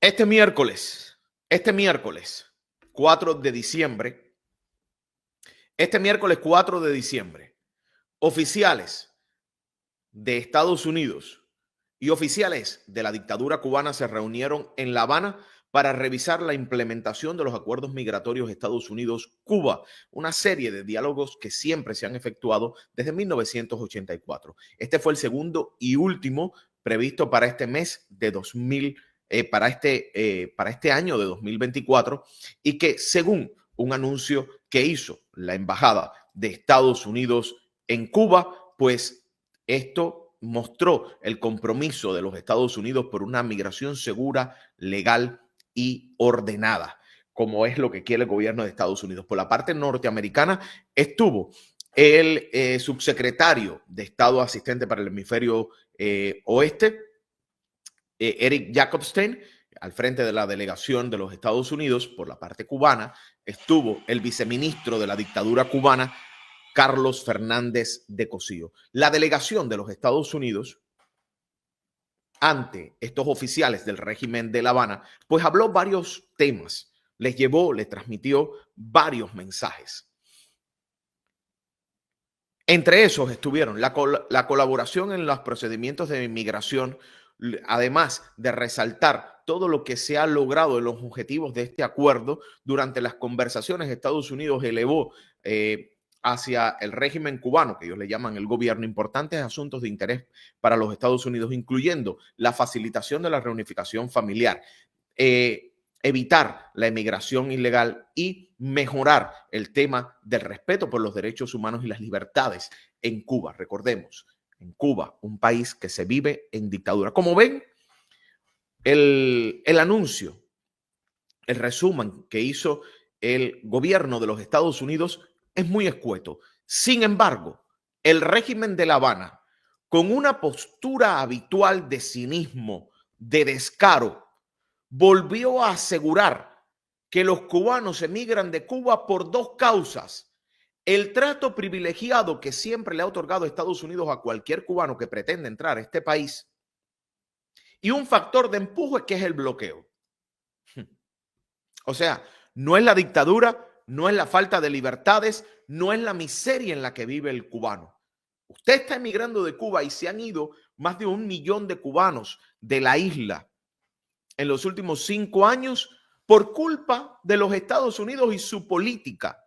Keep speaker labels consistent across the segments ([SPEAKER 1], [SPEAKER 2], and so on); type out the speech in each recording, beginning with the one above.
[SPEAKER 1] este miércoles 4 de diciembre, oficiales de Estados Unidos y oficiales de la dictadura cubana se reunieron en La Habana para revisar la implementación de los acuerdos migratorios Estados Unidos-Cuba, una serie de diálogos que siempre se han efectuado desde 1984. Este fue el segundo y último previsto para este mes de 2000, para este año de 2024, y que según un anuncio que hizo la Embajada de Estados Unidos en Cuba, pues esto mostró el compromiso de los Estados Unidos por una migración segura, legal y ordenada, como es lo que quiere el gobierno de Estados Unidos. Por la parte norteamericana estuvo el subsecretario de Estado asistente para el hemisferio oeste, Eric Jacobstein, al frente de la delegación de los Estados Unidos. Por la parte cubana estuvo el viceministro de la dictadura cubana, Carlos Fernández de Cosío. La delegación de los Estados Unidos ante estos oficiales del régimen de La Habana, pues habló varios temas, les transmitió varios mensajes. Entre esos estuvieron la colaboración en los procedimientos de inmigración, además de resaltar todo lo que se ha logrado en los objetivos de este acuerdo. Durante las conversaciones, Estados Unidos elevó hacia el régimen cubano, que ellos le llaman el gobierno, importantes asuntos de interés para los Estados Unidos, incluyendo la facilitación de la reunificación familiar, evitar la emigración ilegal y mejorar el tema del respeto por los derechos humanos y las libertades en Cuba. Recordemos, en Cuba, un país que se vive en dictadura. Como ven, el anuncio, el resumen que hizo el gobierno de los Estados Unidos es muy escueto. Sin embargo, el régimen de La Habana, con una postura habitual de cinismo, de descaro, volvió a asegurar que los cubanos emigran de Cuba por dos causas: el trato privilegiado que siempre le ha otorgado Estados Unidos a cualquier cubano que pretende entrar a este país, y un factor de empuje que es el bloqueo. O sea, no es la dictadura, no es la falta de libertades, no es la miseria en la que vive el cubano. Usted está emigrando de Cuba y se han ido más de 1 millón de cubanos de la isla en los últimos 5 años por culpa de los Estados Unidos y su política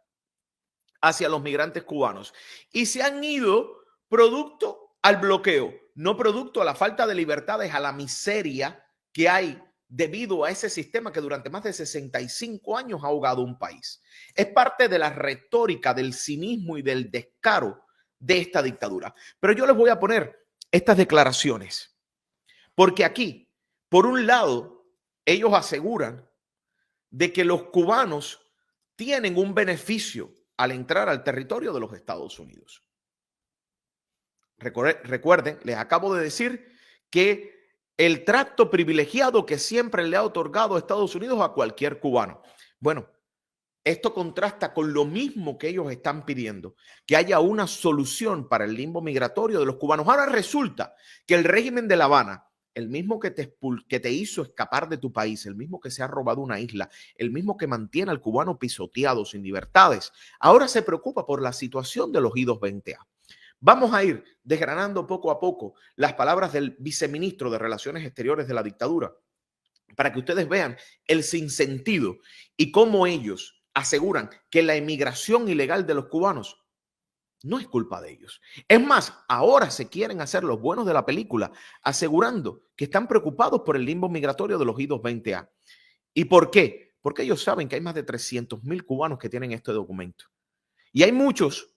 [SPEAKER 1] hacia los migrantes cubanos. Y se han ido producto al bloqueo, no producto a la falta de libertades, a la miseria que hay debido a ese sistema que durante más de 65 años ha ahogado un país. Es parte de la retórica, del cinismo y del descaro de esta dictadura. Pero yo les voy a poner estas declaraciones, porque aquí, por un lado, ellos aseguran de que los cubanos tienen un beneficio al entrar al territorio de los Estados Unidos. Recuerden, les acabo de decir que el trato privilegiado que siempre le ha otorgado a Estados Unidos a cualquier cubano. Bueno, esto contrasta con lo mismo que ellos están pidiendo, que haya una solución para el limbo migratorio de los cubanos. Ahora resulta que el régimen de La Habana, el mismo que te hizo escapar de tu país, el mismo que se ha robado una isla, el mismo que mantiene al cubano pisoteado sin libertades, ahora se preocupa por la situación de los I-220A. Vamos a ir desgranando poco a poco las palabras del viceministro de Relaciones Exteriores de la dictadura para que ustedes vean el sinsentido y cómo ellos aseguran que la emigración ilegal de los cubanos no es culpa de ellos. Es más, ahora se quieren hacer los buenos de la película, asegurando que están preocupados por el limbo migratorio de los I-220A. ¿Y por qué? Porque ellos saben que hay más de 300,000 cubanos que tienen este documento. Y hay muchos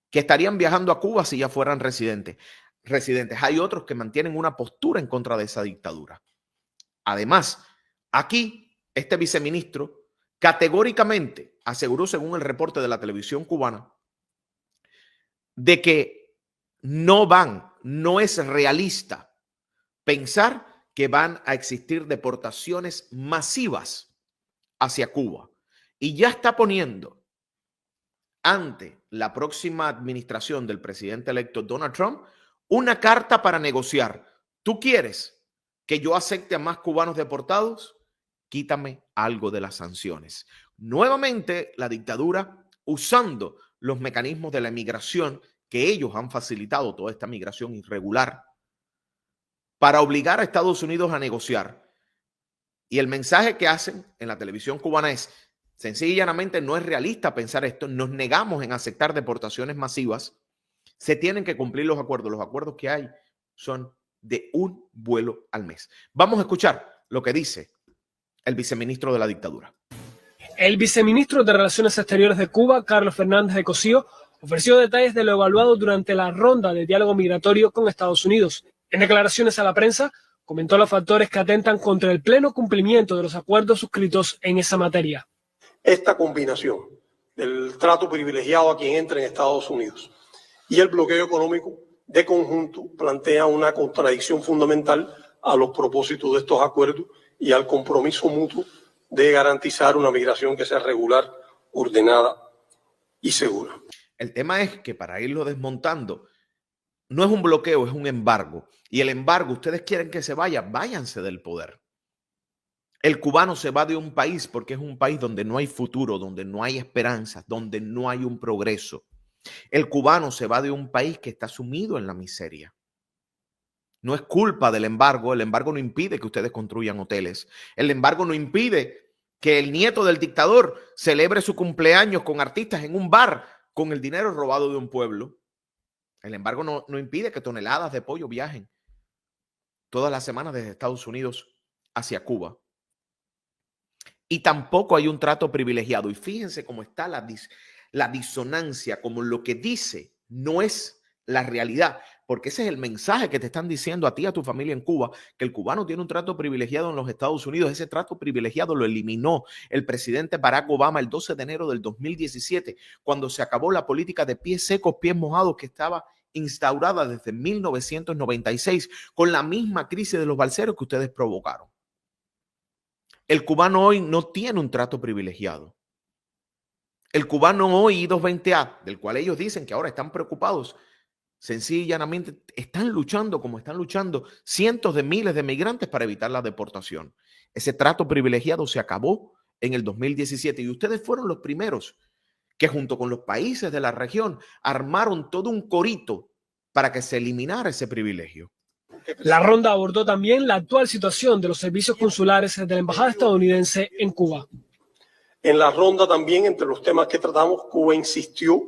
[SPEAKER 1] que estarían viajando a Cuba si ya fueran residentes. Hay otros que mantienen una postura en contra de esa dictadura. Además, aquí este viceministro categóricamente aseguró, según el reporte de la televisión cubana, de que no es realista pensar que van a existir deportaciones masivas hacia Cuba. Y ya está poniendo ante la próxima administración del presidente electo Donald Trump una carta para negociar. ¿Tú quieres que yo acepte a más cubanos deportados, quítame algo de las sanciones. Nuevamente, la dictadura usando los mecanismos de la migración que ellos han facilitado, toda esta migración irregular, para obligar a Estados Unidos a negociar. Y el mensaje que hacen en la televisión cubana es, sencilla y llanamente, no es realista pensar esto, nos negamos en aceptar deportaciones masivas, se tienen que cumplir los acuerdos que hay son de un vuelo al mes. Vamos a escuchar lo que dice el viceministro de la dictadura.
[SPEAKER 2] El viceministro de Relaciones Exteriores de Cuba, Carlos Fernández de Cosío, ofreció detalles de lo evaluado durante la ronda de diálogo migratorio con Estados Unidos. En declaraciones a la prensa, comentó los factores que atentan contra el pleno cumplimiento de los acuerdos suscritos en esa materia.
[SPEAKER 3] Esta combinación del trato privilegiado a quien entra en Estados Unidos y el bloqueo económico de conjunto plantea una contradicción fundamental a los propósitos de estos acuerdos y al compromiso mutuo de garantizar una migración que sea regular, ordenada y segura.
[SPEAKER 1] El tema es que para irlo desmontando, no es un bloqueo, es un embargo. Y el embargo, ustedes quieren que se vaya, váyanse del poder. El cubano se va de un país porque es un país donde no hay futuro, donde no hay esperanza, donde no hay un progreso. El cubano se va de un país que está sumido en la miseria. No es culpa del embargo. El embargo no impide que ustedes construyan hoteles. El embargo no impide que el nieto del dictador celebre su cumpleaños con artistas en un bar con el dinero robado de un pueblo. El embargo no impide que toneladas de pollo viajen todas las semanas desde Estados Unidos hacia Cuba. Y tampoco hay un trato privilegiado. Y fíjense cómo está la disonancia, como lo que dice no es la realidad, porque ese es el mensaje que te están diciendo a ti, a tu familia en Cuba, que el cubano tiene un trato privilegiado en los Estados Unidos. Ese trato privilegiado lo eliminó el presidente Barack Obama el 12 de enero del 2017, cuando se acabó la política de pies secos, pies mojados que estaba instaurada desde 1996 con la misma crisis de los balseros que ustedes provocaron. El cubano hoy no tiene un trato privilegiado. El cubano hoy, I-220A, del cual ellos dicen que ahora están preocupados, sencilla y llanamente están luchando como están luchando cientos de miles de migrantes para evitar la deportación. Ese trato privilegiado se acabó en el 2017 y ustedes fueron los primeros que junto con los países de la región armaron todo un corito para que se eliminara ese privilegio.
[SPEAKER 2] La ronda abordó también la actual situación de los servicios consulares de la embajada estadounidense en Cuba.
[SPEAKER 3] En la ronda también, entre los temas que tratamos, Cuba insistió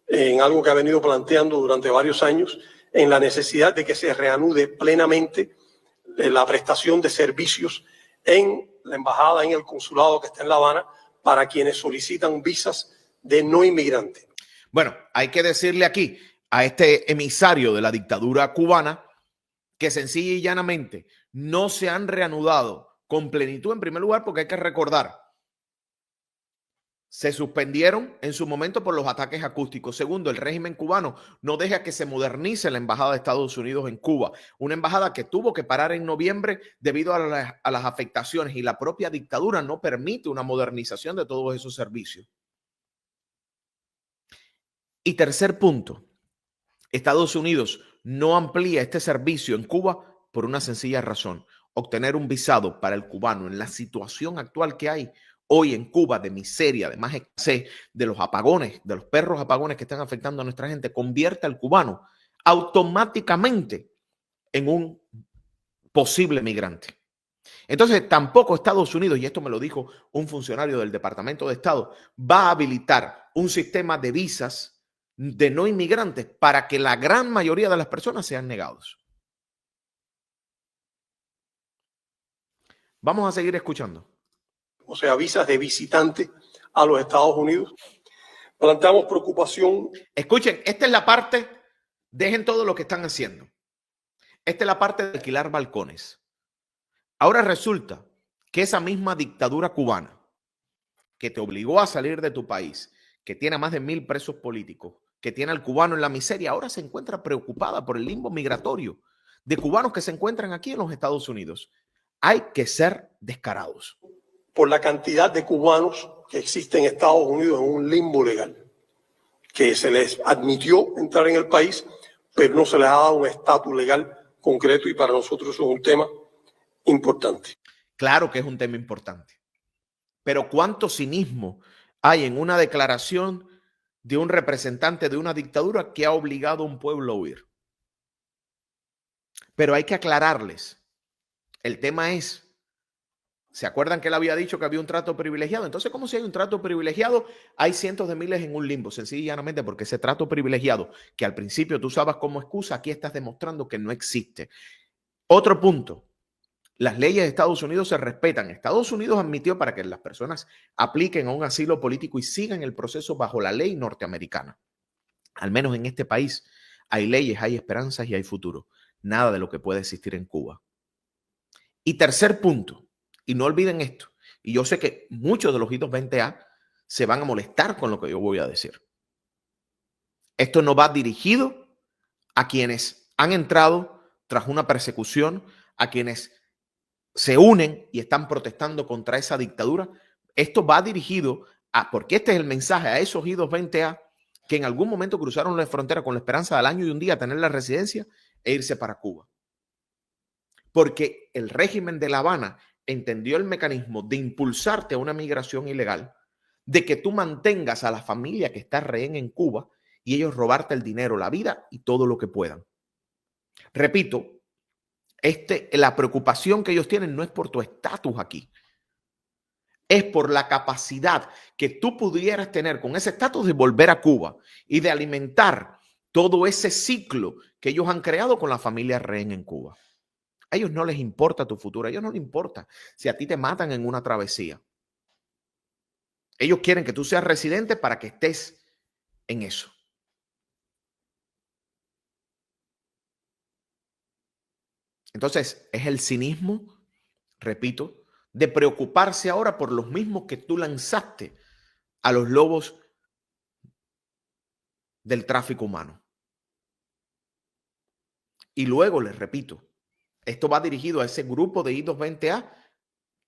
[SPEAKER 3] en algo que ha venido planteando durante varios años, en la necesidad de que se reanude plenamente la prestación de servicios en la embajada, en el consulado que está en La Habana, para quienes solicitan visas de no inmigrantes.
[SPEAKER 1] Bueno, hay que decirle aquí a este emisario de la dictadura cubana que sencilla y llanamente no se han reanudado con plenitud, en primer lugar, porque hay que recordar, se suspendieron en su momento por los ataques acústicos. Segundo, el régimen cubano no deja que se modernice la embajada de Estados Unidos en Cuba, una embajada que tuvo que parar en noviembre debido a las afectaciones, y la propia dictadura no permite una modernización de todos esos servicios. Y tercer punto, Estados Unidos no amplía este servicio en Cuba por una sencilla razón: obtener un visado para el cubano en la situación actual que hay hoy en Cuba de miseria, de más escasez, de los apagones, de los perros apagones que están afectando a nuestra gente, convierte al cubano automáticamente en un posible migrante. Entonces, tampoco Estados Unidos, y esto me lo dijo un funcionario del Departamento de Estado, va a habilitar un sistema de visas de no inmigrantes para que la gran mayoría de las personas sean negados. Vamos a seguir escuchando.
[SPEAKER 3] O sea, visas de visitante a los Estados Unidos. Planteamos preocupación.
[SPEAKER 1] Escuchen, esta es la parte, dejen todo lo que están haciendo. Esta es la parte de alquilar balcones. Ahora resulta que esa misma dictadura cubana que te obligó a salir de tu país, que tiene a más de 1,000 presos políticos, que tiene al cubano en la miseria, ahora se encuentra preocupada por el limbo migratorio de cubanos que se encuentran aquí en los Estados Unidos. Hay que ser descarados.
[SPEAKER 3] Por la cantidad de cubanos que existen en Estados Unidos en un limbo legal, que se les admitió entrar en el país, pero no se les ha dado un estatus legal concreto, y para nosotros eso es un tema importante.
[SPEAKER 1] Claro que es un tema importante. Pero ¿cuánto cinismo hay en una declaración de un representante de una dictadura que ha obligado a un pueblo a huir? Pero hay que aclararles. El tema es, ¿se acuerdan que él había dicho que había un trato privilegiado? Entonces, ¿cómo si hay un trato privilegiado? Hay cientos de miles en un limbo, sencillamente y llanamente porque ese trato privilegiado, que al principio tú usabas como excusa, aquí estás demostrando que no existe. Otro punto. Las leyes de Estados Unidos se respetan. Estados Unidos admitió para que las personas apliquen a un asilo político y sigan el proceso bajo la ley norteamericana. Al menos en este país hay leyes, hay esperanzas y hay futuro. Nada de lo que puede existir en Cuba. Y tercer punto, y no olviden esto, y yo sé que muchos de los I-220A se van a molestar con lo que yo voy a decir. Esto no va dirigido a quienes han entrado tras una persecución, a quienes se unen y están protestando contra esa dictadura. Esto va dirigido porque este es el mensaje a esos I-220A que en algún momento cruzaron la frontera con la esperanza del año y un día tener la residencia e irse para Cuba. Porque el régimen de La Habana entendió el mecanismo de impulsarte a una migración ilegal, de que tú mantengas a la familia que está rehén en Cuba y ellos robarte el dinero, la vida y todo lo que puedan. Repito, la preocupación que ellos tienen no es por tu estatus aquí, es por la capacidad que tú pudieras tener con ese estatus de volver a Cuba y de alimentar todo ese ciclo que ellos han creado con la familia rehén en Cuba. A ellos no les importa tu futuro, a ellos no les importa si a ti te matan en una travesía. Ellos quieren que tú seas residente para que estés en eso. Entonces, es el cinismo, repito, de preocuparse ahora por los mismos que tú lanzaste a los lobos del tráfico humano. Y luego, les repito, esto va dirigido a ese grupo de I-220A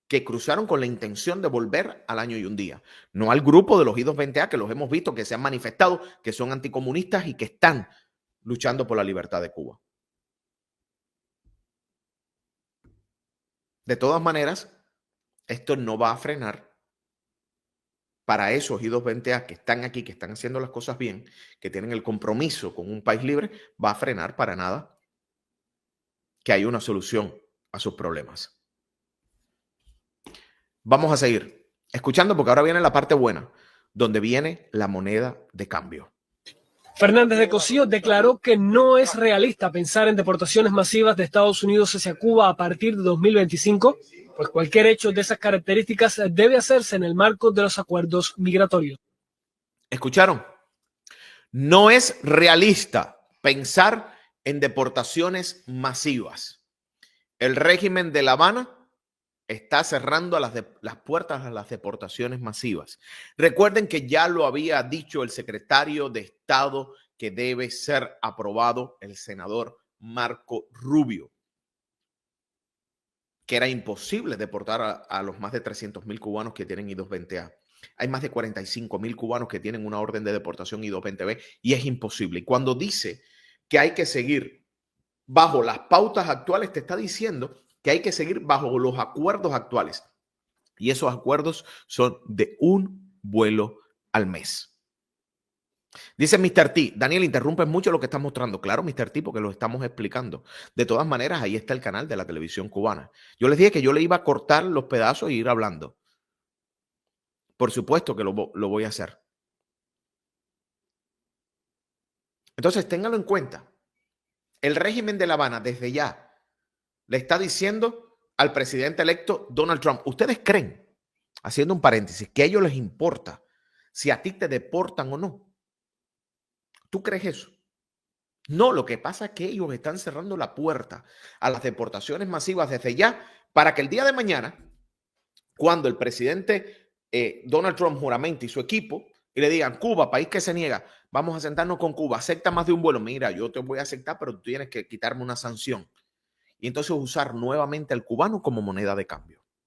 [SPEAKER 1] que cruzaron con la intención de volver al año y un día. No al grupo de los I-220A que los hemos visto, que se han manifestado, que son anticomunistas y que están luchando por la libertad de Cuba. De todas maneras, esto no va a frenar para esos I-220A que están aquí, que están haciendo las cosas bien, que tienen el compromiso con un país libre, va a frenar para nada que haya una solución a sus problemas. Vamos a seguir escuchando porque ahora viene la parte buena, donde viene la moneda de cambio.
[SPEAKER 2] Fernández de Cosío declaró que no es realista pensar en deportaciones masivas de Estados Unidos hacia Cuba a partir de 2025, pues cualquier hecho de esas características debe hacerse en el marco de los acuerdos migratorios.
[SPEAKER 1] ¿Escucharon? No es realista pensar en deportaciones masivas. El régimen de La Habana está cerrando las puertas a las deportaciones masivas. Recuerden que ya lo había dicho el secretario de Estado que debe ser aprobado, el senador Marco Rubio, que era imposible deportar a los más de 300,000 cubanos que tienen I-220A. Hay más de 45,000 cubanos que tienen una orden de deportación I-220B y es imposible. Y cuando dice que hay que seguir bajo las pautas actuales, te está diciendo que hay que seguir bajo los acuerdos actuales. Y esos acuerdos son de un vuelo al mes. Dice Mr. T, Daniel, interrumpes mucho lo que estás mostrando. Claro, Mr. T, porque lo estamos explicando. De todas maneras, ahí está el canal de la televisión cubana. Yo les dije que yo le iba a cortar los pedazos e ir hablando. Por supuesto que lo voy a hacer. Entonces, ténganlo en cuenta. El régimen de La Habana, desde ya, le está diciendo al presidente electo Donald Trump, ¿ustedes creen, haciendo un paréntesis, que a ellos les importa si a ti te deportan o no? ¿Tú crees eso? No, lo que pasa es que ellos están cerrando la puerta a las deportaciones masivas desde ya para que el día de mañana, cuando el presidente Donald Trump juramente y su equipo y le digan, Cuba, país que se niega, vamos a sentarnos con Cuba, acepta más de un vuelo, mira, yo te voy a aceptar, pero tú tienes que quitarme una sanción. Y entonces usar nuevamente al cubano como moneda de cambio.